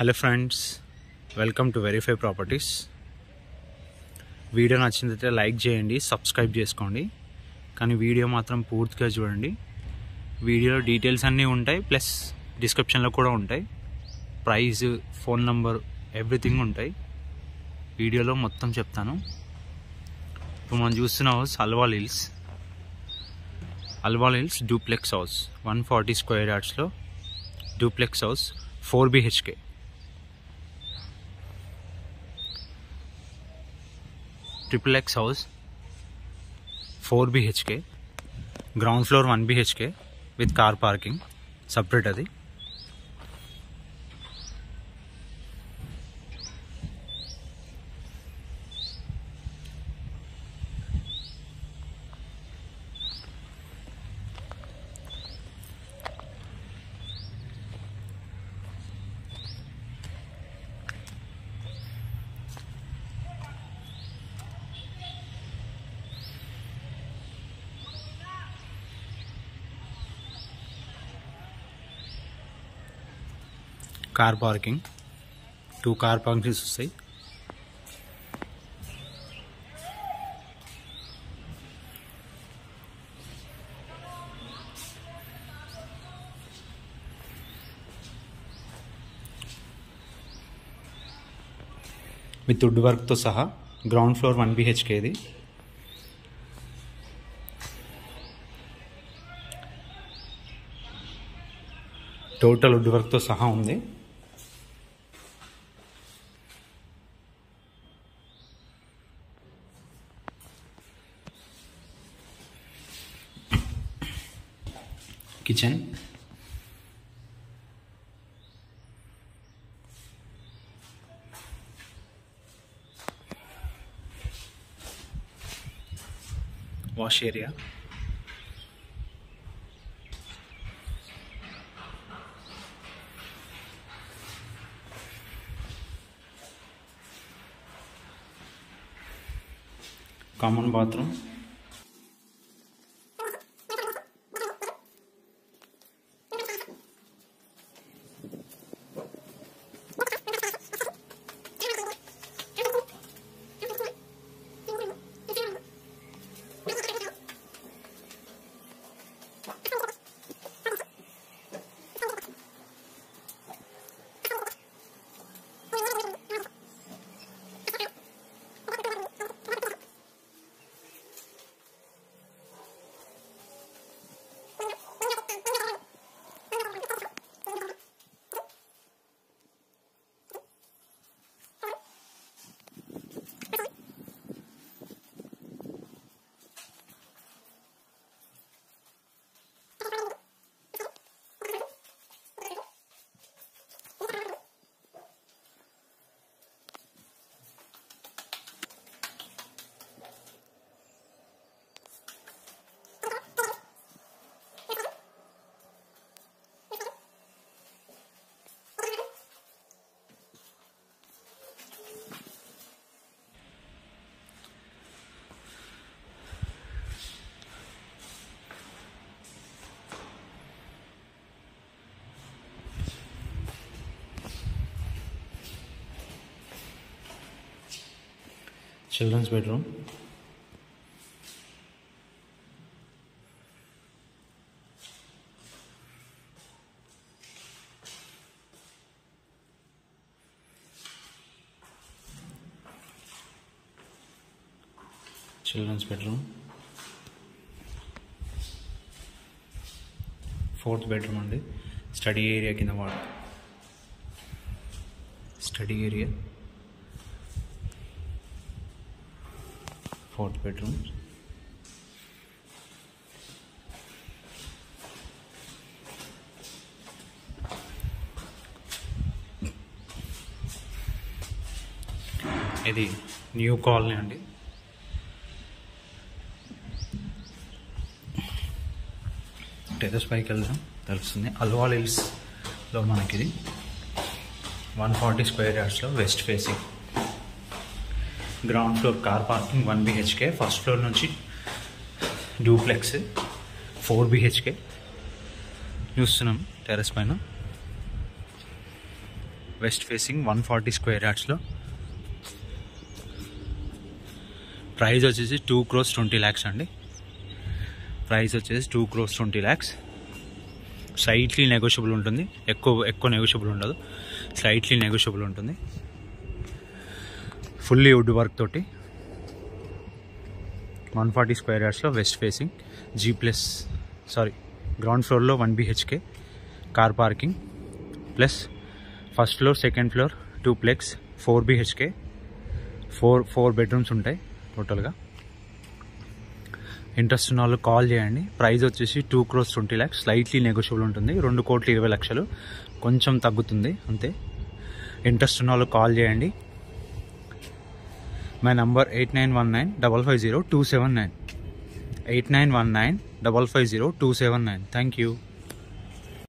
Hello friends, welcome to verify properties. Video నచ్చినట్లయితే like చేయండి, subscribe చేసుకోండి. కానీ వీడియో మాత్రం పూర్తిగా చూడండి. వీడియోలో డీటెయిల్స్ అన్నీ ఉంటాయి, ప్లస్ డిస్క్రిప్షన్లో కూడా ఉంటాయి. ప్రైస్, ఫోన్ నంబర్, ఎవ్రీథింగ్ ఉంటాయి. వీడియోలో మొత్తం చెప్తాను. ఇప్పుడు మనం చూస్తున్న house Alwal hills duplex house. 140 square యార్డ్స్లో duplex house, 4 BHK. Triple X house, 4 BHK. Ground floor 1 BHK with car parking separate. అది కార్ పార్కింగ్, 2 కార్ పార్కింగ్స్ వస్తాయి. విత్ వుడ్ వర్క్తో సహా. Ground floor 1 BHK. ఇది టోటల్ వుడ్ వర్క్తో సహా ఉంది. Kitchen, wash area, common bathroom, children's bedroom, fourth bedroom అండి. Study area కింద స్టడీ ఏరియా, 4th bedroom. ఇది న్యూ కాలనీ అండి. టెర్రస్ పైకి వెళ్దాం, తెలుస్తుంది. అల్వాల్ హిల్స్లో మనకి ఇది 140 స్క్వేర్ యార్డ్స్లో west facing. Ground floor car parking 1 BHK. First floor నుంచి డూప్లెక్స్ 4 BHK చూస్తున్నాం టెర్రస్ పైన. వెస్ట్ ఫేసింగ్ 140 స్క్వేర్ యార్డ్స్లో. ప్రైస్ వచ్చేసి 2,20,00,000 అండి. ప్రైస్ వచ్చేసి 2,20,00,000. స్లైట్లీ నెగోషియబుల్ ఉంటుంది, ఎక్కువ నెగోషియబుల్ ఉండదు, స్లైట్లీ నెగోషియబుల్ ఉంటుంది. ఫుల్లీ వుడ్ వర్క్ తోటి 140 స్క్వేర్ యార్డ్స్లో వెస్ట్ ఫేసింగ్, గ్రౌండ్ ఫ్లోర్లో 1 BHK car parking, plus first floor second floor 2 ప్లెక్స్ 4 BHK, 4 bedrooms ఉంటాయి టోటల్గా. ఇంట్రెస్ట్ ఉన్న వాళ్ళు కాల్ చేయండి. ప్రైస్ వచ్చేసి 2,20,00,000, స్లైట్లీ నెగోషియబుల్ ఉంటుంది. 2,20,00,000 కొంచెం తగ్గుతుంది అంతే. ఇంట్రెస్ట్ ఉన్న వాళ్ళు కాల్ చేయండి. My number 8919550279, 8919550279. Thank you.